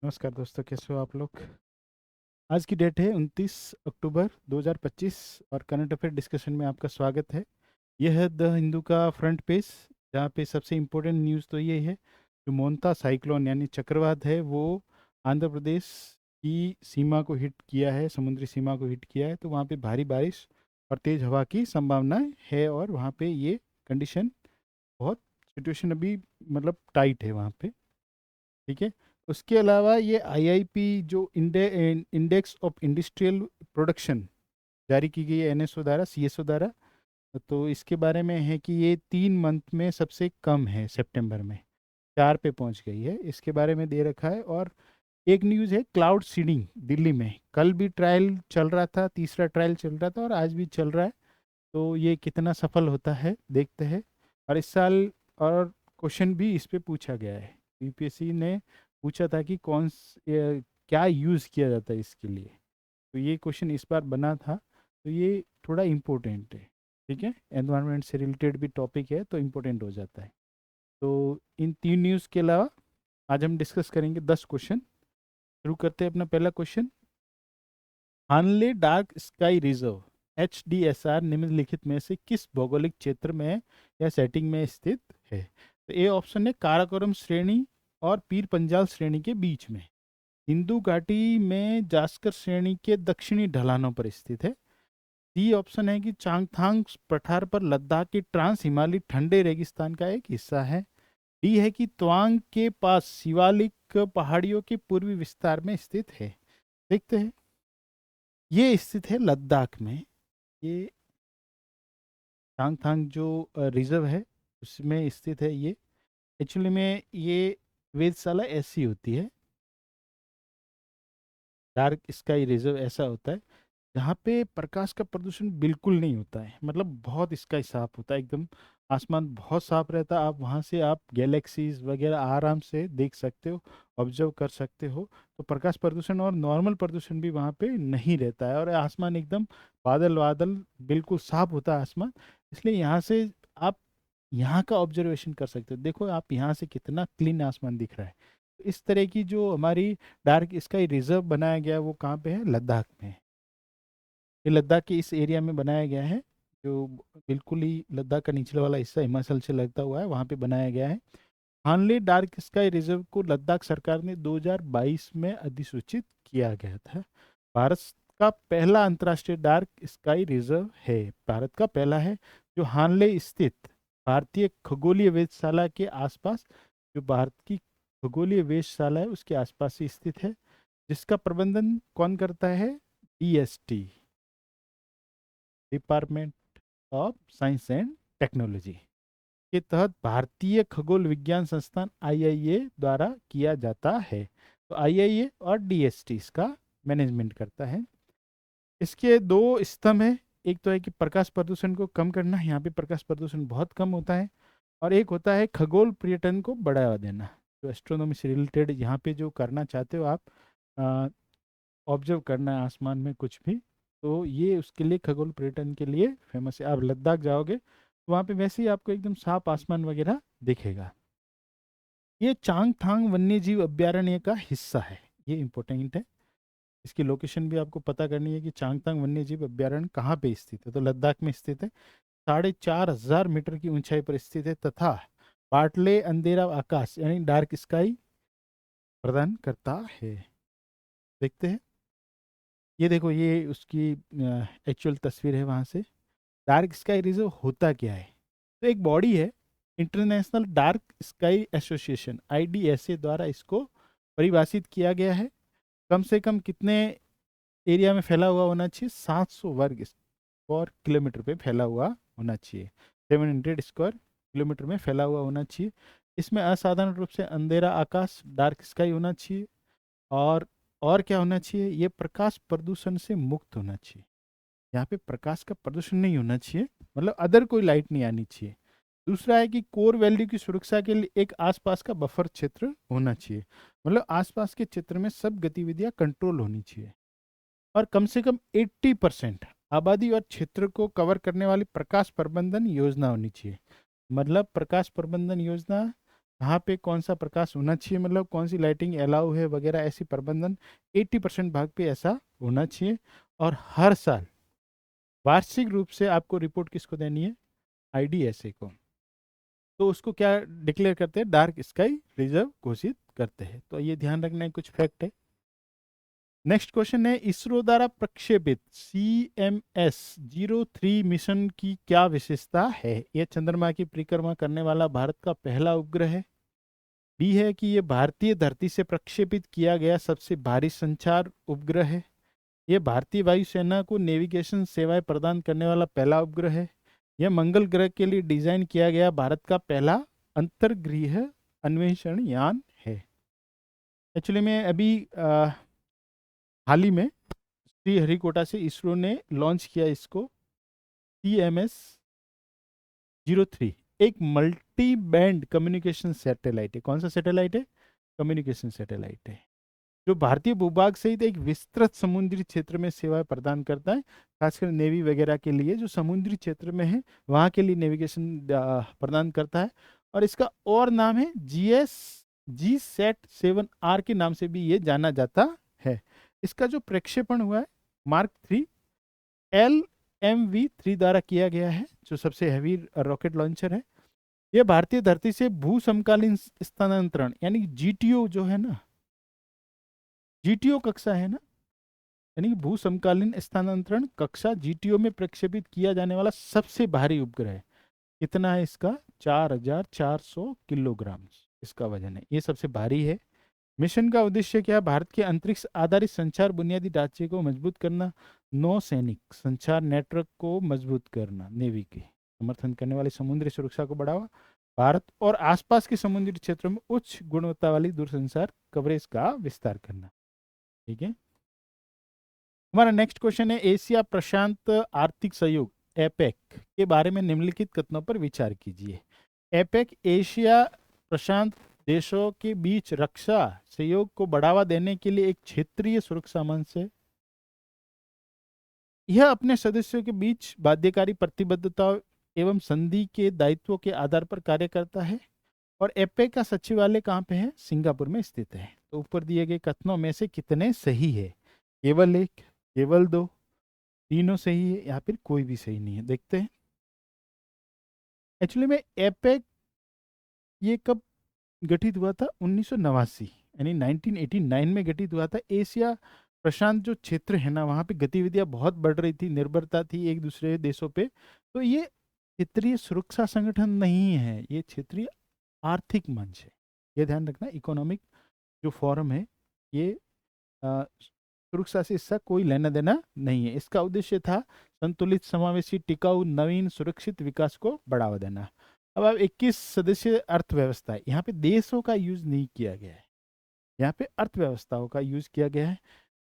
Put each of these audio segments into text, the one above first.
नमस्कार दोस्तों, कैसे हो आप लोग। आज की डेट है 29 अक्टूबर 2025 और करंट अफेयर डिस्कशन में आपका स्वागत है। यह है द हिंदू का फ्रंट पेज, जहाँ पे सबसे इम्पोर्टेंट न्यूज़ तो ये है, जो मोंता साइक्लोन यानी चक्रवात है वो आंध्र प्रदेश की सीमा को हिट किया है, समुद्री सीमा को हिट किया है। तो वहाँ पे भारी बारिश और तेज़ हवा की संभावना है और वहाँ पे ये कंडीशन बहुत, सिचुएशन अभी मतलब टाइट है वहाँ पे। ठीक है। उसके अलावा ये आईआईपी जो इंडेक्स ऑफ इंडस्ट्रियल प्रोडक्शन जारी की गई है एनएसओ द्वारा, सीएसओ द्वारा। तो इसके बारे में है कि ये 3 मंथ में सबसे कम है, सितंबर में 4 पे पहुंच गई है, इसके बारे में दे रखा है। और एक न्यूज़ है, क्लाउड सीडिंग दिल्ली में कल भी ट्रायल चल रहा था, तीसरा ट्रायल चल रहा था और आज भी चल रहा है। तो ये कितना सफल होता है देखते हैं। और इस साल और क्वेश्चन भी इस पे पूछा गया है, यूपीएससी ने पूछा था कि क्या यूज़ किया जाता है इसके लिए। तो ये क्वेश्चन इस बार बना था, तो ये थोड़ा इम्पोर्टेंट है। ठीक है, एनवायरनमेंट से रिलेटेड भी टॉपिक है तो इम्पोर्टेंट हो जाता है। तो इन 3 न्यूज़ के अलावा आज हम डिस्कस करेंगे 10 क्वेश्चन। शुरू करते हैं अपना पहला क्वेश्चन। हानले डार्क स्काई रिजर्व HDSR निम्नलिखित में से किस भौगोलिक क्षेत्र में या सेटिंग में स्थित है। तो ए ऑप्शन है काराकोरम श्रेणी और पीर पंजाल श्रेणी के बीच में, हिंदू घाटी में जास्कर श्रेणी के दक्षिणी ढलानों पर स्थित है। डी ऑप्शन है कि चांगथांग पठार पर लद्दाख के ट्रांस हिमालयी ठंडे रेगिस्तान का एक हिस्सा है। डी है कि तवांग के पास शिवालिक पहाड़ियों के पूर्वी विस्तार में स्थित है। देखते हैं, ये स्थित है लद्दाख में। ये चांगथांग जो रिजर्व है उसमें स्थित है ये। एक्चुअली में ये वेधशाला ऐसी होती है, डार्क स्काई रिजर्व ऐसा होता है जहाँ पे प्रकाश का प्रदूषण बिल्कुल नहीं होता है, मतलब बहुत स्काई साफ होता है एकदम, आसमान बहुत साफ रहता है। आप वहाँ से आप गैलेक्सीज वगैरह आराम से देख सकते हो, ऑब्जर्व कर सकते हो। तो प्रकाश प्रदूषण और नॉर्मल प्रदूषण भी वहाँ पे नहीं रहता है और आसमान एकदम बादल बादल बिल्कुल साफ होता है आसमान। इसलिए यहाँ से आप यहाँ का ऑब्जर्वेशन कर सकते हो। देखो आप यहाँ से कितना क्लीन आसमान दिख रहा है। तो इस तरह की जो हमारी डार्क स्काई रिजर्व बनाया गया है वो कहाँ पे है, लद्दाख में है। ये लद्दाख के इस एरिया में बनाया गया है, जो बिल्कुल ही लद्दाख का निचले वाला हिस्सा हिमाचल से लगता हुआ है, वहाँ पे बनाया गया है। हानले डार्क स्काई रिजर्व को लद्दाख सरकार ने 2022 में अधिसूचित किया गया था। भारत का पहला अंतर्राष्ट्रीय डार्क स्काई रिजर्व है, भारत का पहला है, जो हानले स्थित भारतीय खगोलीय वेधशाला के आसपास, जो भारत की खगोलीय वेधशाला है उसके आसपास ही स्थित है। जिसका प्रबंधन कौन करता है, DST, department of science and technology के तहत भारतीय खगोल विज्ञान संस्थान आईआईए द्वारा किया जाता है। तो आईआईए और डीएसटी इसका मैनेजमेंट करता है। इसके दो स्तंभ है, एक तो है कि प्रकाश प्रदूषण को कम करना, यहाँ पे प्रकाश प्रदूषण बहुत कम होता है। और एक होता है खगोल पर्यटन को बढ़ावा देना, जो एस्ट्रोनॉमी से रिलेटेड यहाँ पे जो करना चाहते हो आप, ऑब्जर्व करना है आसमान में कुछ भी, तो ये उसके लिए खगोल पर्यटन के लिए फेमस है। आप लद्दाख जाओगे तो वहाँ पे वैसे ही आपको एकदम साफ आसमान वगैरह दिखेगा। ये चांगथांग वन्यजीव अभयारण्य का हिस्सा है, ये इंपॉर्टेंट है। इसकी लोकेशन भी आपको पता करनी है कि चांगथांग वन्यजीव अभयारण्य कहाँ पे स्थित है। तो लद्दाख में स्थित है, 4,500 मीटर की ऊंचाई पर स्थित है तथा बाटले अंधेरा आकाश यानी डार्क स्काई प्रदान करता है। देखते हैं, ये देखो ये उसकी एक्चुअल तस्वीर है वहाँ से। डार्क स्काई रिजर्व होता क्या है, तो एक बॉडी है, international dark sky association IDSA द्वारा इसको परिभाषित किया गया है। कम से कम कितने एरिया में फैला हुआ होना चाहिए, 700 वर्ग स्क्वायर किलोमीटर पे फैला हुआ होना चाहिए, 700 स्क्वायर किलोमीटर में फैला हुआ होना चाहिए। इसमें असाधारण रूप से अंधेरा आकाश, डार्क स्काई होना चाहिए। और क्या होना चाहिए, ये प्रकाश प्रदूषण से मुक्त होना चाहिए। यहाँ पे प्रकाश का प्रदूषण नहीं होना चाहिए, मतलब अदर कोई लाइट नहीं आनी चाहिए। दूसरा है कि कोर वैल्यू की सुरक्षा के लिए एक आसपास का बफर क्षेत्र होना चाहिए, मतलब आसपास के क्षेत्र में सब गतिविधियां कंट्रोल होनी चाहिए। और कम से कम 80% आबादी और क्षेत्र को कवर करने वाली प्रकाश प्रबंधन योजना होनी चाहिए। मतलब प्रकाश प्रबंधन योजना कहाँ पे कौन सा प्रकाश होना चाहिए, मतलब कौन सी लाइटिंग अलाउ है वगैरह, ऐसी प्रबंधन 80% भाग पे ऐसा होना चाहिए। और हर साल वार्षिक रूप से आपको रिपोर्ट किसको देनी है, IDSA को। तो उसको क्या डिक्लेयर करते हैं, डार्क स्काई रिजर्व घोषित करते हैं। तो ये ध्यान रखना है, कुछ फैक्ट है। नेक्स्ट क्वेश्चन है, इसरो द्वारा प्रक्षेपित CMS-03 मिशन की क्या विशेषता है। यह चंद्रमा की परिक्रमा करने वाला भारत का पहला उपग्रह है। बी है कि यह भारतीय धरती से प्रक्षेपित किया गया सबसे भारी संचार उपग्रह है। यह भारतीय वायुसेना को नेविगेशन सेवाएं प्रदान करने वाला पहला उपग्रह है। यह मंगल ग्रह के लिए डिजाइन किया गया भारत का पहला अंतर्ग्रह अन्वेषण यान है। एक्चुअली में अभी हाल ही में श्रीहरिकोटा से इसरो ने लॉन्च किया इसको, CMS-03, एक मल्टी बैंड कम्युनिकेशन सैटेलाइट है। कौन सा सैटेलाइट है, कम्युनिकेशन सैटेलाइट है, जो भारतीय भूभाग सहित एक विस्तृत समुद्री क्षेत्र में सेवाएं प्रदान करता है। खासकर नेवी वगैरह के लिए, जो समुद्री क्षेत्र में है वहाँ के लिए नेविगेशन प्रदान करता है। और इसका और नाम है GSAT-7R के नाम से भी ये जाना जाता है। इसका जो प्रक्षेपण हुआ है मार्क 3 LMV-3 द्वारा किया गया है, जो सबसे हैवी रॉकेट लॉन्चर है। यह भारतीय धरती से भू समकालीन स्थानांतरण यानी GTO जो है ना, GTO कक्षा है ना, यानी कि भू समकालीन स्थानांतरण कक्षा GTO में प्रक्षेपित किया जाने वाला सबसे भारी उपग्रह है। कितना है इसका, 4400 किलोग्राम इसका वजन है, ये सबसे भारी है। मिशन का उद्देश्य क्या है, भारत के अंतरिक्ष आधारित संचार बुनियादी ढांचे को मजबूत करना, नौसैनिक संचार नेटवर्क को मजबूत करना, नेवी के समर्थन करने वाली समुद्री सुरक्षा को बढ़ावा, भारत और आसपास के समुद्री क्षेत्रों में उच्च गुणवत्ता वाली दूरसंचार कवरेज का विस्तार करना। ठीक है, हमारा नेक्स्ट क्वेश्चन है, एशिया प्रशांत आर्थिक सहयोग एपेक के बारे में निम्नलिखित कथनों पर विचार कीजिए। एपेक एशिया प्रशांत देशों के बीच रक्षा सहयोग को बढ़ावा देने के लिए एक क्षेत्रीय सुरक्षा मंच है। यह अपने सदस्यों के बीच बाध्यकारी प्रतिबद्धता एवं संधि के दायित्वों के आधार पर कार्य करता है। और एपेक का सचिवालय कहाँ पे है, सिंगापुर में स्थित है। तो ऊपर दिए गए कथनों में से कितने सही है, केवल एक, केवल दो, तीनों सही है या फिर कोई भी सही नहीं है। देखते हैं एक्चुअली में एपेक ये कब गठित हुआ था, 1989 यानी 1989 में गठित हुआ था। एशिया प्रशांत जो क्षेत्र है ना, वहाँ पे गतिविधियां बहुत बढ़ रही थी, निर्भरता थी एक दूसरे देशों पे। तो ये क्षेत्रीय सुरक्षा संगठन नहीं है, ये क्षेत्रीय आर्थिक मंच है, ये ध्यान रखना। इकोनॉमिक जो फोरम है ये सुरक्षा से इसका कोई लेना देना नहीं है। इसका उद्देश्य था संतुलित, समावेशी, टिकाऊ, नवीन, सुरक्षित विकास को बढ़ावा देना। अब 21 सदस्य अर्थव्यवस्था है, यहाँ पे देशों का यूज नहीं किया गया है, यहाँ पे अर्थव्यवस्थाओं का यूज किया गया है।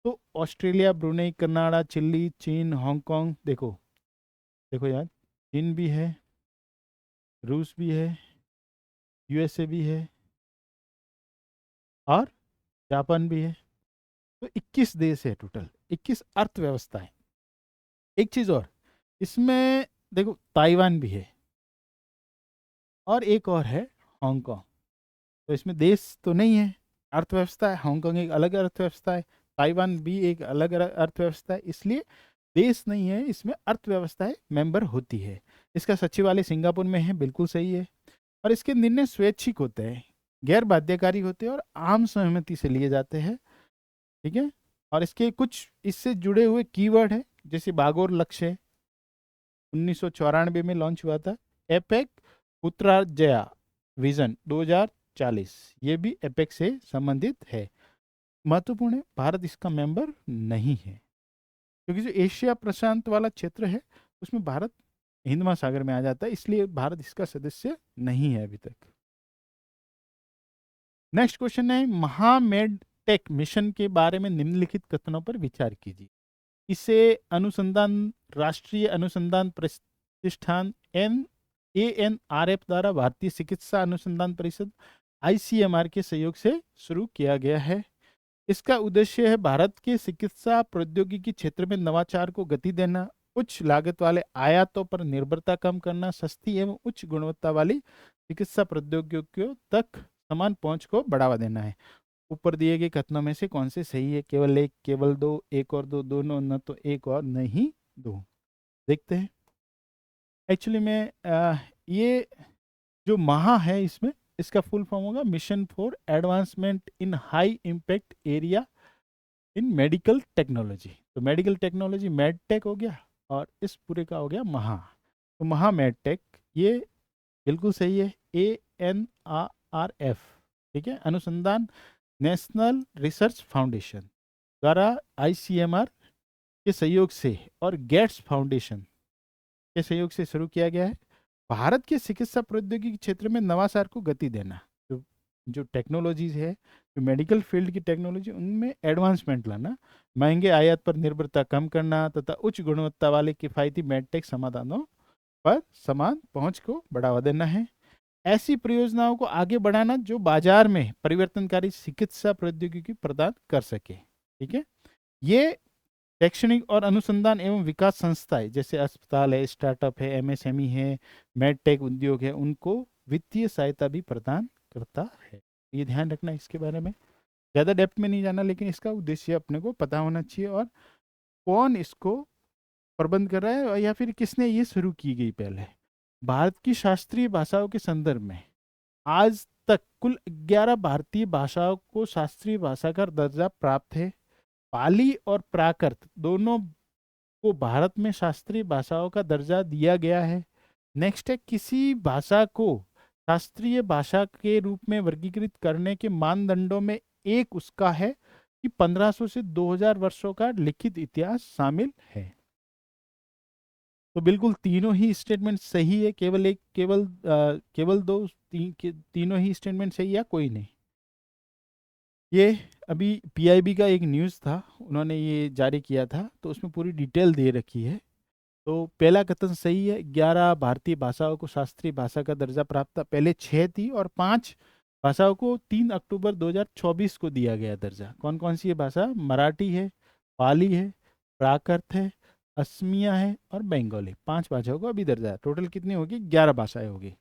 तो ऑस्ट्रेलिया, ब्रुनेई, कनाडा, चिली, चीन, हांगकांग, देखो देखो यार, चीन भी है, रूस भी है, USA भी है और जापान भी है। तो 21 देश है टोटल, 21 अर्थव्यवस्था है। एक चीज और इसमें देखो, ताइवान भी है और एक और है हांगकांग। तो इसमें देश तो नहीं है, अर्थव्यवस्था है। हांगकांग एक अलग अर्थव्यवस्था है, ताइवान भी एक अलग अर्थव्यवस्था है, इसलिए देश नहीं है, इसमें अर्थव्यवस्थाएं मेंबर होती है। इसका सचिवालय सिंगापुर में है, बिल्कुल सही है। और इसके निर्णय स्वैच्छिक होते हैं, गैर बाध्यकारी होते हैं और आम सहमति से लिए जाते हैं। ठीक है, और इसके कुछ इससे जुड़े हुए कीवर्ड है, जैसे बागोर लक्ष्य 1994 में लॉन्च हुआ था। एपेक उत्तराजया विजन 2040, ये भी एपेक से संबंधित है। महत्वपूर्ण है, भारत इसका मेंबर नहीं है, क्योंकि जो एशिया प्रशांत वाला क्षेत्र है उसमें भारत हिंद महासागर में आ जाता है, इसलिए भारत इसका सदस्य नहीं है अभी तक। नेक्स्ट क्वेश्चन है, महामेड टेक मिशन के बारे में निम्नलिखित कथनों पर विचार कीजिए। इसे अनुसंधान, राष्ट्रीय अनुसंधान प्रतिष्ठान ANRF द्वारा भारतीय चिकित्सा अनुसंधान परिषद ICMR के सहयोग से शुरू किया गया है। इसका उद्देश्य है भारत के चिकित्सा प्रौद्योगिकी क्षेत्र में नवाचार को गति देना, उच्च लागत वाले आयातों पर निर्भरता कम करना, सस्ती एवं उच्च गुणवत्ता वाली चिकित्सा प्रौद्योगिकियों तक समान पहुंच को बढ़ावा देना है। ऊपर दिए गए कथनों में से कौन से सही है? केवल एक, केवल दो, एक और दो, दोनों, न तो एक और नहीं दो। देखते हैं। एक्चुअली में ये जो महा है इसमें, इसका फुल फॉर्म होगा mission for advancement in high impact area in medical technology. तो मेडिकल टेक्नोलॉजी मेड टेक हो गया, और इस पूरे का हो गया महा। तो महा मेड टेक, ये बिल्कुल सही है। ANRF, ठीक है, अनुसंधान नेशनल रिसर्च फाउंडेशन द्वारा ICMR के सहयोग से और गेट्स फाउंडेशन के सहयोग से शुरू किया गया है। भारत के चिकित्सा प्रौद्योगिकी क्षेत्र में नवाचार को गति देना, जो जो टेक्नोलॉजीज है, जो मेडिकल फील्ड की टेक्नोलॉजी, उनमें एडवांसमेंट लाना, महंगे आयात पर निर्भरता कम करना तथा उच्च गुणवत्ता वाले किफायती मेडटेक समाधानों पर समान पहुंच को बढ़ावा देना है। ऐसी परियोजनाओं को आगे बढ़ाना जो बाजार में परिवर्तनकारी चिकित्सा प्रौद्योगिकी प्रदान कर सके। ठीक है, ये शैक्षणिक और अनुसंधान एवं विकास संस्थाएं जैसे अस्पताल है, स्टार्टअप है, MSME है, मेडटेक उद्योग है, उनको वित्तीय सहायता भी प्रदान करता है। ये ध्यान रखना इसके बारे में, ज़्यादा डेप्थ में नहीं जाना, लेकिन इसका उद्देश्य अपने को पता होना चाहिए, और कौन इसको प्रबंध कर रहा है, या फिर किसने ये शुरू की गई पहले। भारत की शास्त्रीय भाषाओं के संदर्भ में आज तक कुल 11 भारतीय भाषाओं को शास्त्रीय भाषा का दर्जा प्राप्त है। पाली और प्राकृत दोनों को भारत में शास्त्रीय भाषाओं का दर्जा दिया गया है। नेक्स्ट है, किसी भाषा को शास्त्रीय भाषा के रूप में वर्गीकृत करने के मानदंडों में एक उसका है कि 1500 से 2000 वर्षों का लिखित इतिहास शामिल है। तो बिल्कुल तीनों ही स्टेटमेंट सही है, केवल एक, केवल दो, तीनों ही स्टेटमेंट सही है, कोई नहीं। ये अभी PIB का एक न्यूज़ था, उन्होंने ये जारी किया था, तो उसमें पूरी डिटेल दे रखी है। तो पहला कथन सही है, 11 भारतीय भाषाओं को शास्त्रीय भाषा का दर्जा प्राप्त था। पहले 6 थी, और 5 भाषाओं को 3 अक्टूबर 2024 को दिया गया दर्जा। कौन कौन सी ये भाषा? मराठी है, पाली है, प्राकृत है, असमिया है और बंगाली। 5 भाषाओं को अभी दर्जा है। टोटल कितनी होगी? 11 भाषाएं होगी।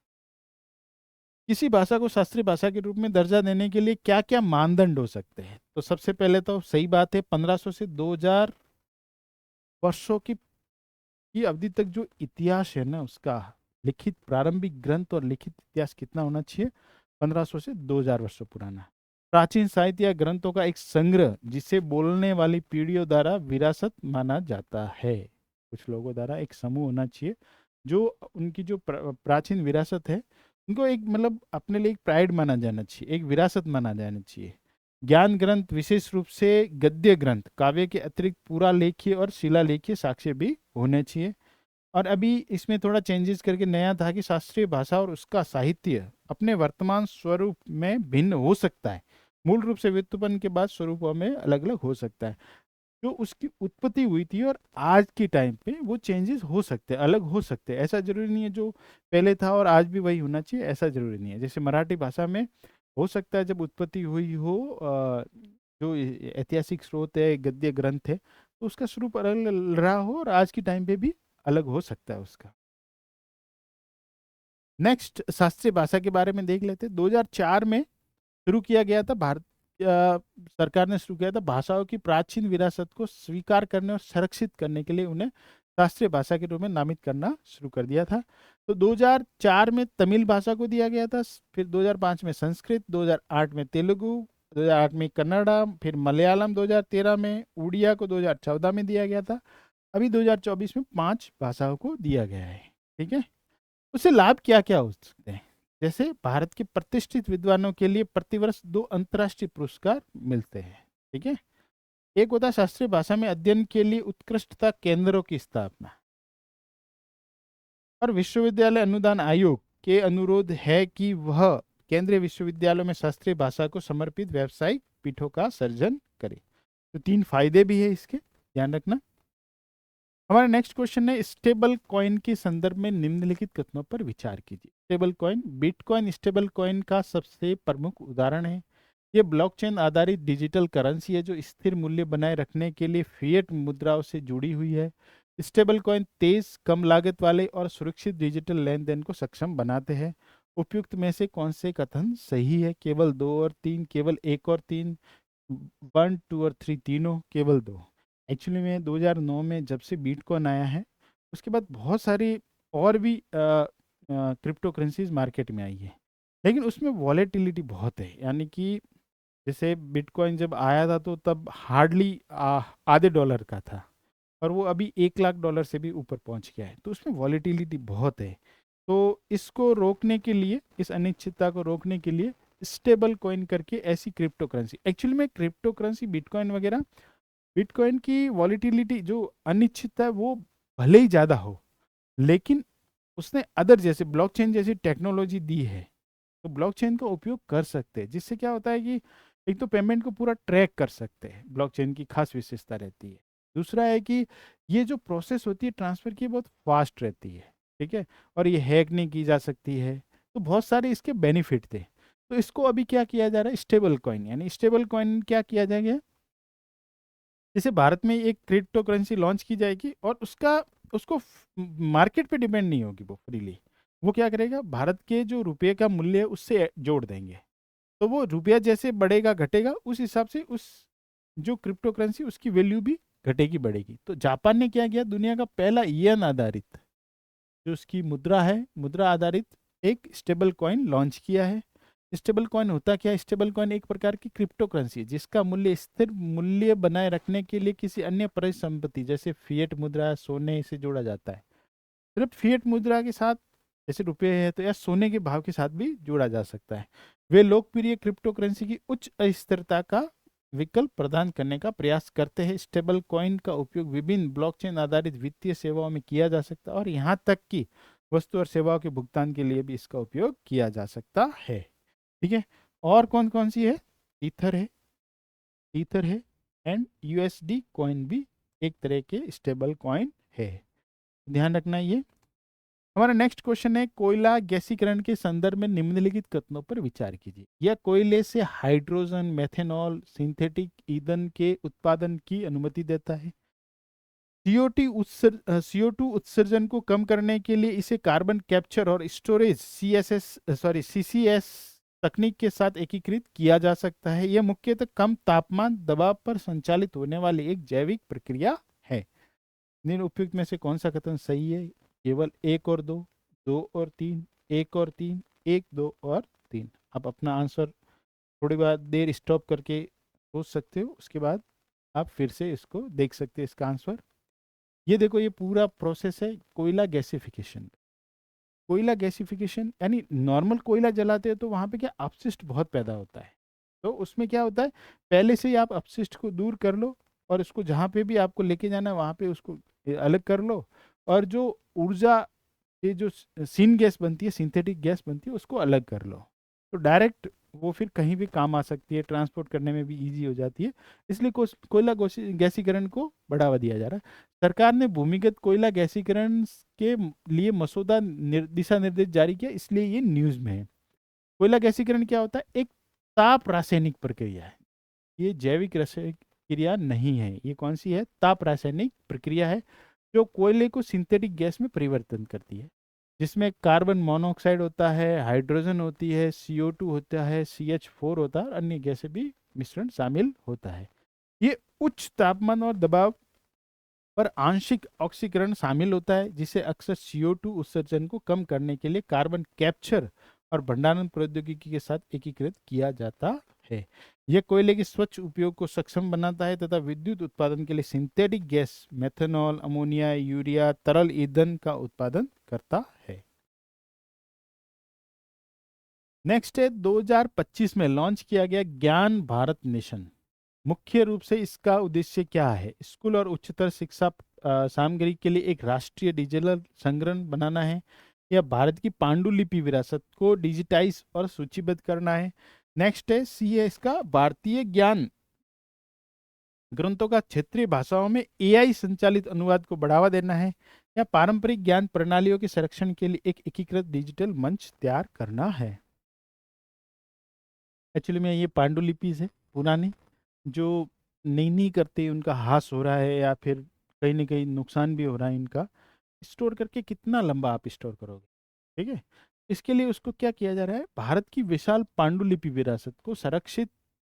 किसी भाषा को शास्त्रीय भाषा के रूप में दर्जा देने के लिए क्या क्या मानदंड हो सकते हैं? तो सबसे पहले तो सही बात है, 1500 से 2000 वर्षों की अवधि तक जो इतिहास है ना, उसका लिखित प्रारंभिक ग्रंथ और लिखित इतिहास कितना होना चाहिए? 1500 से 2000 वर्षों पुराना। प्राचीन साहित्य या ग्रंथों का एक संग्रह जिसे बोलने वाली पीढ़ियों द्वारा विरासत माना जाता है। कुछ लोगों द्वारा एक समूह होना चाहिए, जो उनकी जो प्राचीन विरासत है, उनको एक मतलब अपने लिए एक प्राइड माना जाना चाहिए, एक विरासत माना जाना चाहिए। ज्ञान ग्रंथ, विशेष रूप से गद्य ग्रंथ, काव्य के अतिरिक्त पूरा लेखीय और शिलालेखीय साक्ष्य भी होने चाहिए। और अभी इसमें थोड़ा चेंजेस करके नया था कि शास्त्रीय भाषा और उसका साहित्य अपने वर्तमान स्वरूप में भिन्न हो सकता है। मूल रूप से व्युत्पन्न के बाद स्वरूपों में अलग अलग हो सकता है। जो उसकी उत्पत्ति हुई थी और आज के टाइम पे वो चेंजेस हो सकते हैं, अलग हो सकते हैं। ऐसा जरूरी नहीं है जो पहले था और आज भी वही होना चाहिए, ऐसा जरूरी नहीं है। जैसे मराठी भाषा में हो सकता है जब उत्पत्ति हुई हो, जो ऐतिहासिक स्रोत है, गद्य ग्रंथ है, तो उसका स्वरूप अलग रहा हो और आज के टाइम पे भी अलग हो सकता है उसका। नेक्स्ट, शास्त्रीय भाषा के बारे में देख लेते हैं। 2004 में शुरू किया गया था, भारत सरकार ने शुरू किया था भाषाओं की प्राचीन विरासत को स्वीकार करने और संरक्षित करने के लिए उन्हें शास्त्रीय भाषा के रूप में नामित करना शुरू कर दिया था। तो 2004 में तमिल भाषा को दिया गया था, फिर 2005 में संस्कृत, 2008 में तेलुगु, 2008 में कन्नड़ा, फिर मलयालम 2013 में, उड़िया को 2014 में दिया गया था। अभी 2024 में 5 भाषाओं को दिया गया है। ठीक है, उससे लाभ क्या क्या हो सकते हैं? जैसे भारत के प्रतिष्ठित विद्वानों के लिए प्रतिवर्ष 2 अंतर्राष्ट्रीय पुरस्कार मिलते हैं। ठीक है, एक होता है शास्त्रीय भाषा में अध्ययन के लिए उत्कृष्टता केंद्रों की स्थापना, और विश्वविद्यालय अनुदान आयोग के अनुरोध है कि वह केंद्रीय विश्वविद्यालयों में शास्त्रीय भाषा को समर्पित व्यावसायिक पीठों का सर्जन करे। तो 3 फायदे भी है इसके, ध्यान रखना। हमारा नेक्स्ट क्वेश्चन है, स्टेबल कॉइन के संदर्भ में निम्नलिखित कथनों पर विचार कीजिए। Stable coin, bitcoin stable coin का सबसे प्रमुख उदाहरण है। ये ब्लॉकचेन आधारित डिजिटल करेंसी है जो स्थिर मूल्य बनाए रखने के लिए फिएट मुद्राओं से जुड़ी हुई है। स्टेबल कॉइन तेज, कम लागत वाले और सुरक्षित डिजिटल लेन देन को सक्षम बनाते हैं उपयुक्त में से कौन से कथन सही है? केवल 2 और 3, केवल 1 और 3, 1, 2 और 3 तीनों, केवल 2। एक्चुअली में 2009 में जब से बिटकॉइन आया है, उसके बाद बहुत सारी और भी क्रिप्टो करेंसीज मार्केट में आई है, लेकिन उसमें वॉलेटिलिटी बहुत है। यानी कि जैसे बिटकॉइन जब आया था तो तब हार्डली आधे डॉलर का था, और वो अभी 1 लाख डॉलर से भी ऊपर पहुंच गया है। तो उसमें वॉलेटिलिटी बहुत है। तो इसको रोकने के लिए, इस अनिश्चितता को रोकने के लिए स्टेबल कॉइन करके ऐसी क्रिप्टो करेंसी, एक्चुअली में क्रिप्टो करेंसी बिटकॉइन वगैरह, बिटकॉइन की वॉलिटिलिटी जो अनिश्चितता है वो भले ही ज़्यादा हो, लेकिन उसने अदर जैसे ब्लॉकचेन जैसी टेक्नोलॉजी दी है, तो ब्लॉकचेन का उपयोग कर सकते हैं, जिससे क्या होता है कि एक तो पेमेंट को पूरा ट्रैक कर सकते हैं, ब्लॉकचेन की खास विशेषता रहती है। दूसरा है कि ये जो प्रोसेस होती है ट्रांसफर की, बहुत फास्ट रहती है, ठीक है, और ये हैक नहीं की जा सकती है। तो बहुत सारे इसके बेनिफिट थे। तो इसको अभी क्या किया जा रहा है, स्टेबल कॉइन, यानी स्टेबल कॉइन क्या किया जाएगा, जैसे भारत में एक क्रिप्टो करेंसी लॉन्च की जाएगी और उसका उसको मार्केट पे डिपेंड नहीं होगी, वो फ्रीली, वो क्या करेगा, भारत के जो रुपये का मूल्य है उससे जोड़ देंगे। तो वो रुपया जैसे बढ़ेगा घटेगा, उस हिसाब से उस जो क्रिप्टो करेंसी उसकी वैल्यू भी घटेगी बढ़ेगी। तो जापान ने क्या किया, दुनिया का पहला येन आधारित जो उसकी मुद्रा है, मुद्रा आधारित एक स्टेबल कॉइन लॉन्च किया है। स्टेबल कॉइन होता क्या है, स्टेबल कॉइन एक प्रकार की क्रिप्टो करेंसी है जिसका मूल्य स्थिर मूल्य बनाए रखने के लिए किसी अन्य परिसंपत्ति जैसे फिएट मुद्रा, सोने से जोड़ा जाता है। सिर्फ फिएट मुद्रा के साथ, जैसे रुपये है तो, या सोने के भाव के साथ भी जोड़ा जा सकता है। वे लोकप्रिय क्रिप्टो करेंसी की उच्च अस्थिरता का विकल्प प्रदान करने का प्रयास करते हैं। स्टेबल कॉइन का उपयोग विभिन्न ब्लॉकचेन आधारित वित्तीय सेवाओं में किया जा सकता है, और यहाँ तक कि वस्तु और सेवाओं के भुगतान के लिए भी इसका उपयोग किया जा सकता है। ठीक है, और कौन कौन सी है, ईथर है, ईथर है, एंड यूएसडी कॉइन भी एक तरह के स्टेबल कॉइन है। ध्यान रखना ये। हमारा नेक्स्ट क्वेश्चन है, कोयला गैसीकरण के संदर्भ में निम्नलिखित कथनों पर विचार कीजिए। यह कोयले से हाइड्रोजन, मेथेनॉल, सिंथेटिक ईंधन के उत्पादन की अनुमति देता है। CO2 उत्सर्जन को कम करने के लिए इसे कार्बन कैप्चर और स्टोरेज CCS तकनीक के साथ एकीकृत किया जा सकता है। यह मुख्यतः कम तापमान दबाव पर संचालित होने वाली एक जैविक प्रक्रिया है। निम्न उपयुक्त में से कौन सा कथन सही है? केवल 1 और 2, 2 और 3, 1 और 3, 1, 2 और 3। आप अपना आंसर थोड़ी बार देर स्टॉप करके सोच सकते हो, उसके बाद आप फिर से इसको देख सकते हैं इसका आंसर। ये देखो, ये पूरा प्रोसेस है कोयला गैसिफिकेशन। कोयला गैसिफिकेशन यानी नॉर्मल कोयला जलाते हैं तो वहाँ पे क्या अपशिष्ट बहुत पैदा होता है। तो उसमें क्या होता है, पहले से ही आप अपशिष्ट को दूर कर लो, और उसको जहाँ पे भी आपको लेके जाना है वहाँ पे उसको अलग कर लो, और जो ऊर्जा, ये जो सीन गैस बनती है, सिंथेटिक गैस बनती है, उसको अलग कर लो। तो डायरेक्ट वो फिर कहीं भी काम आ सकती है, ट्रांसपोर्ट करने में भी इजी हो जाती है। इसलिए कोयला गैसीकरण को बढ़ावा दिया जा रहा है। सरकार ने भूमिगत कोयला गैसीकरण के लिए मसौदा दिशा निर्देश जारी किया, इसलिए ये न्यूज में है। कोयला गैसीकरण क्या होता है, एक ताप रासायनिक प्रक्रिया है। ये जैविक रासायनिक क्रिया नहीं है। ये कौन सी है, ताप रासायनिक प्रक्रिया है, जो कोयले को सिंथेटिक गैस में परिवर्तन करती है, जिसमें कार्बन मोनोऑक्साइड होता है, हाइड्रोजन होती है, CO2 होता है, CH4 होता है, और अन्य गैसें भी मिश्रण शामिल होता है। ये उच्च तापमान और दबाव पर आंशिक ऑक्सीकरण शामिल होता है, जिसे अक्सर CO2 उत्सर्जन को कम करने के लिए कार्बन कैप्चर और भंडारण प्रौद्योगिकी के साथ एकीकृत किया जाता है। यह कोयले के स्वच्छ उपयोग को सक्षम बनाता है तथा विद्युत उत्पादन के लिए synthetic gas, methanol, ammonia, urea, तरल ईंधन का उत्पादन करता है। नेक्स्ट है 2025 में लॉन्च किया गया ज्ञान भारत मिशन। मुख्य रूप से इसका उद्देश्य क्या है? स्कूल और उच्चतर शिक्षा सामग्री के लिए एक राष्ट्रीय डिजिटल संग्रह बनाना है, या भारत की पांडुलिपि विरासत को डिजिटाइज और सूचीबद्ध करना है। नेक्स्ट है सी है इसका, भारतीय ज्ञान ग्रंथों का क्षेत्रीय भाषाओं में AI संचालित अनुवाद को बढ़ावा देना है, या पारंपरिक ज्ञान प्रणालियों के संरक्षण के लिए एक एकीकृत डिजिटल मंच तैयार करना है। एक्चुअली में ये पांडुलिपि है पुरानी, जो नहीं करते, उनका हास हो रहा है, या फिर कहीं ना कहीं नुकसान भी हो रहा है इनका। स्टोर करके कितना लंबा आप स्टोर करोगे, ठीक है। इसके लिए उसको क्या किया जा रहा है, भारत की विशाल पांडुलिपि विरासत को संरक्षित,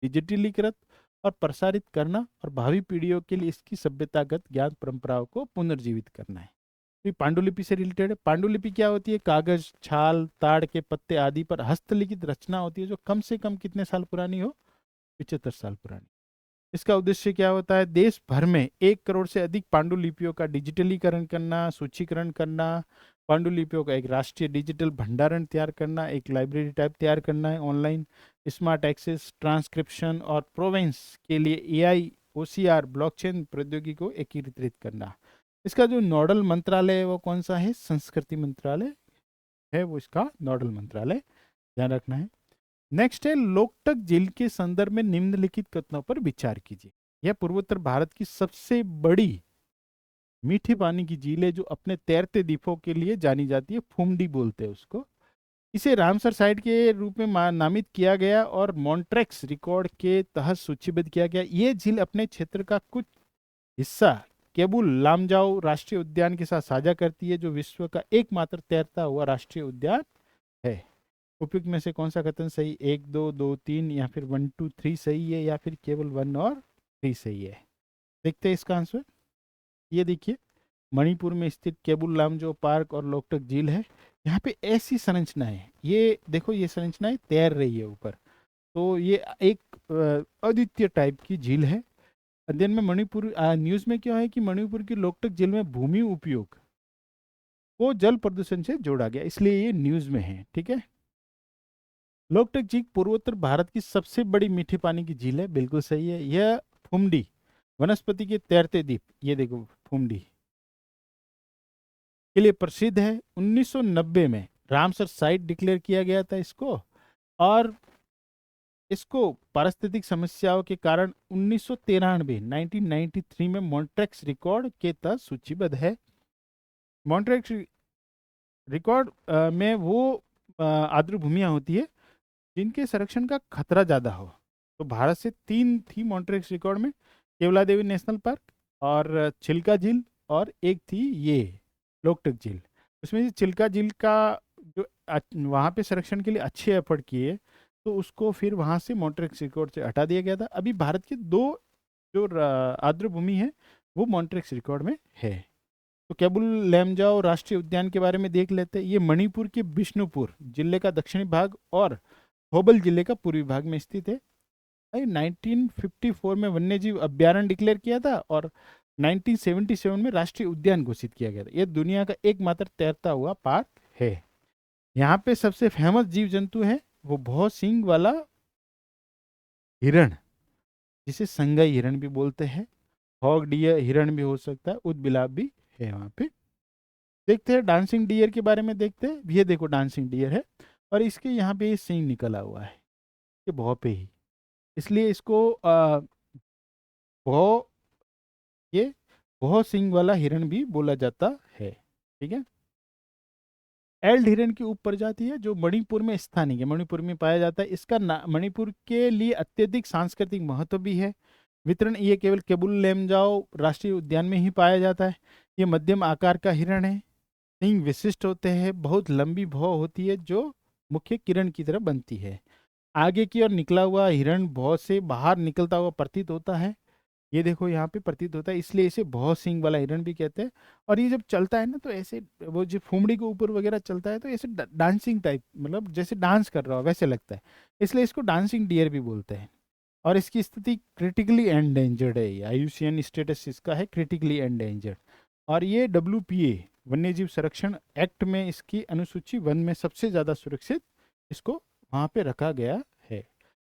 डिजिटलीकृत और प्रसारित करना और भावी पीढ़ियों के लिए इसकी सभ्यतागत ज्ञान परंपराओं को पुनर्जीवित करना है। तो ये पांडुलिपि से रिलेटेड है। पांडुलिपि क्या होती है, कागज, छाल, ताड़ के पत्ते आदि पर हस्तलिखित रचना होती है जो कम से कम कितने साल पुरानी हो, 75 साल पुरानी। इसका उद्देश्य क्या होता है, देश भर में 1 करोड़ से अधिक पांडुलिपियों का डिजिटलीकरण करना, सूचीकरण करना, पांडुलिपियों का एक राष्ट्रीय डिजिटल भंडारण तैयार करना, एक लाइब्रेरी टाइप तैयार करना है ऑनलाइन, स्मार्ट एक्सेस, ट्रांसक्रिप्शन और प्रोवेंस के लिए एआई, ओसीआर, ब्लॉकचेन प्रौद्योगिकी को एकीकृत करना। इसका जो नोडल मंत्रालय है वो कौन सा है, संस्कृति मंत्रालय है वो इसका नोडल मंत्रालय, ध्यान रखना है। नेक्स्ट है, लोकटक झील के संदर्भ में निम्नलिखित कथनों पर विचार कीजिए। यह पूर्वोत्तर भारत की सबसे बड़ी मीठे पानी की झील है जो अपने तैरते द्वीपों के लिए जानी जाती है, फुमडी बोलते हैं उसको। इसे रामसर साइट के रूप में नामित किया गया और मॉन्ट्रेक्स रिकॉर्ड के तहत सूचीबद्ध किया गया। यह झील अपने क्षेत्र का कुछ हिस्सा केबुल लामजाओ राष्ट्रीय उद्यान के साथ साझा करती है, जो विश्व का एकमात्र तैरता हुआ राष्ट्रीय उद्यान है। उपयुक्त में से कौन सा कथन सही, 1, 2, 2, 3 या फिर 1, 2, 3 सही है, या फिर केवल 1 और 3 सही है? देखते हैं इसका आंसर। ये देखिए, मणिपुर में स्थित केबुल लामजो पार्क और लोकटक झील है। यहाँ पे ऐसी संरचना है, ये देखो, ये संरचनाएं तैर रही है ऊपर, तो ये एक अद्वितीय टाइप की झील है। अध्ययन में मणिपुर न्यूज में क्या है कि मणिपुर की लोकटक झील में भूमि उपयोग को जल प्रदूषण से जोड़ा गया, इसलिए ये न्यूज में है, ठीक है। लोकटक झील पूर्वोत्तर भारत की सबसे बड़ी मीठे पानी की झील है, बिल्कुल सही है। यह फुमडी वनस्पति के तैरते द्वीप, ये देखो फुमडी, के लिए प्रसिद्ध है। 1990 में रामसर साइट डिक्लेयर किया गया था इसको, और इसको पारिस्थितिक समस्याओं के कारण 1993 में मॉन्ट्रेक्स रिकॉर्ड के तहत सूचीबद्ध है। मॉन्ट्रेक्स रिकॉर्ड में वो आर्द्र भूमियां होती है जिनके संरक्षण का खतरा ज़्यादा हो। तो भारत से 3 थी मॉन्ट्रेक्स रिकॉर्ड में, केवला देवी नेशनल पार्क और चिल्का झील, और एक थी ये लोकटक झील। उसमें से चिल्का झील का जो वहाँ पे संरक्षण के लिए अच्छे एफर्ट किए, तो उसको फिर वहाँ से मॉन्ट्रेक्स रिकॉर्ड से हटा दिया गया था। अभी भारत के 2 जो आर्द्र भूमि है वो मॉन्ट्रेक्स रिकॉर्ड में है। तो केबुल लैमजाओ राष्ट्रीय उद्यान के बारे में देख लेते हैं। ये मणिपुर के बिष्णुपुर जिले का दक्षिणी भाग और थौबल जिले का पूर्वी भाग में स्थित है। 1954 में वन्यजीव अभ्यारण्य डिक्लेयर किया था और 1977 में राष्ट्रीय उद्यान घोषित किया गया था। यह दुनिया का एकमात्र तैरता हुआ पार्क है। यहाँ पे सबसे फेमस जीव जंतु है वो बहुत सींग वाला हिरण, जिसे संगई हिरण भी बोलते हैं। हॉग डियर हिरण भी हो सकता है, उदबिलाव भी है वहाँ पे। देखते हैं डांसिंग डियर के बारे में, देखते हैं। ये देखो डांसिंग डियर है और इसके यहाँ पे सींग निकला हुआ है, ये भौं पे ही, इसलिए इसको भौ ये बहुत सींग वाला हिरण भी बोला जाता है, ठीक है। एल्ड हिरण की उप प्रजाति है जो मणिपुर में स्थानिक है, मणिपुर में पाया जाता है। इसका मणिपुर के लिए अत्यधिक सांस्कृतिक महत्व भी है। वितरण, ये केवल केबुल लेमजाओ राष्ट्रीय उद्यान में ही पाया जाता है। ये मध्यम आकार का हिरण है, सींग विशिष्ट होते हैं, बहुत लंबी भौं होती है जो मुख्य किरण की तरह बनती है। आगे की ओर निकला हुआ हिरण भौं से बाहर निकलता हुआ प्रतीत होता है, ये देखो यहाँ पे प्रतीत होता है, इसलिए इसे बहुत सींग वाला हिरण भी कहते हैं। और ये जब चलता है ना, तो ऐसे वो जो फुमड़ी के ऊपर वगैरह चलता है तो ऐसे डांसिंग टाइप, मतलब जैसे डांस कर रहा हो वैसे लगता है, इसलिए इसको डांसिंग डियर भी बोलते हैं। और इसकी स्थिति क्रिटिकली एंडेंजर्ड है, आईयूसीएन स्टेटस इसका है क्रिटिकली एंडेंजर्ड। और ये WPA वन्यजीव संरक्षण एक्ट में इसकी अनुसूची 1 में सबसे ज़्यादा सुरक्षित इसको वहाँ पे रखा गया है।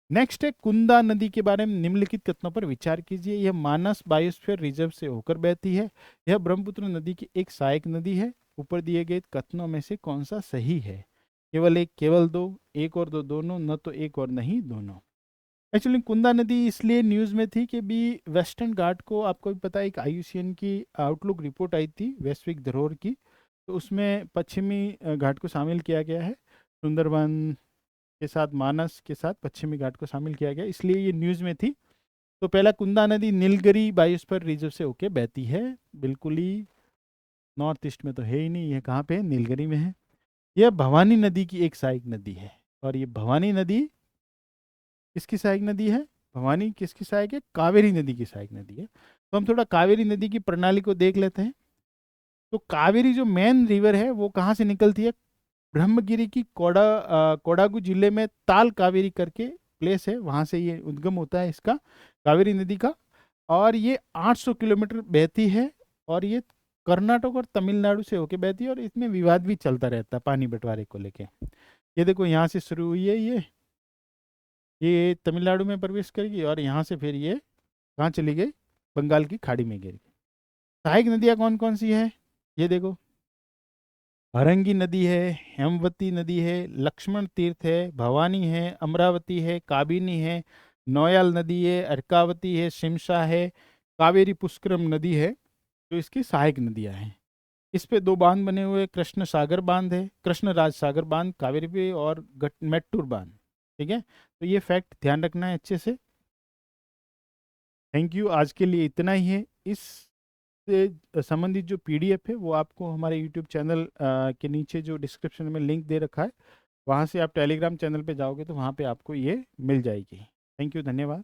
नेक्स्ट है, कुंदा नदी के बारे में निम्नलिखित कथनों पर विचार कीजिए। यह मानस बायोस्फीयर रिजर्व से होकर बहती है। यह ब्रह्मपुत्र नदी की एक सहायक नदी है। ऊपर दिए गए कथनों में से कौन सा सही है? केवल एक, केवल दो, एक और दो दोनों, न तो एक और नहीं दोनों। एक्चुअली कुंदा नदी इसलिए न्यूज़ में थी कि भी वेस्टर्न घाट को, आपको भी पता है, एक आईयूसीएन की आउटलुक रिपोर्ट आई थी वैश्विक धरोहर की, तो उसमें पश्चिमी घाट को शामिल किया गया है। सुंदरबन के साथ, मानस के साथ पश्चिमी घाट को शामिल किया गया, इसलिए ये न्यूज़ में थी। तो पहला, कुंदा नदी नीलगिरी बायोस्फीयर रिजर्व से होके बहती है, बिल्कुल ही नॉर्थ ईस्ट में तो है ही नहीं, ये कहाँ पे है? नीलगिरी में है। यह भवानी नदी की एक सहायक नदी है। और ये भवानी नदी किसकी सहायक नदी है? भवानी किसकी सहायक है? कावेरी नदी की सहायक नदी है। तो हम थोड़ा कावेरी नदी की प्रणाली को देख लेते हैं। तो कावेरी जो मेन रिवर है वो कहाँ से निकलती है? ब्रह्मगिरी की कोडागु जिले में ताल कावेरी करके प्लेस है, वहां से ये उद्गम होता है इसका, कावेरी नदी का। और ये 800 किलोमीटर बहती है। और ये कर्नाटक और तमिलनाडु से होके बहती है। और इसमें विवाद भी चलता रहता है पानी बंटवारे को लेके। ये देखो यहाँ से शुरू हुई है, ये तमिलनाडु में प्रवेश करेगी और यहाँ से फिर ये कहाँ चली गई? बंगाल की खाड़ी में गिर गई। सहायक नदियाँ कौन कौन सी है? ये देखो, हरंगी नदी है, हेमवती नदी है, लक्ष्मण तीर्थ है, भवानी है, अमरावती है, काबिनी है, नौयाल नदी है, अर्कावती है, शिमशा है, कावेरी पुष्करम नदी है। जो इसकी सहायक नदियां हैं। इस पे दो बांध बने हुए, कृष्ण सागर बांध है, कृष्ण राज सागर बांध कावेरी पे, और मेट्टूर बांध। ठीक है, तो ये फैक्ट ध्यान रखना है अच्छे से। थैंक यू, आज के लिए इतना ही है। इस से संबंधित जो पीडीएफ है वो आपको हमारे यूट्यूब चैनल के नीचे जो डिस्क्रिप्शन में लिंक दे रखा है, वहाँ से आप टेलीग्राम चैनल पे जाओगे तो वहाँ पे आपको ये मिल जाएगी। थैंक यू, धन्यवाद।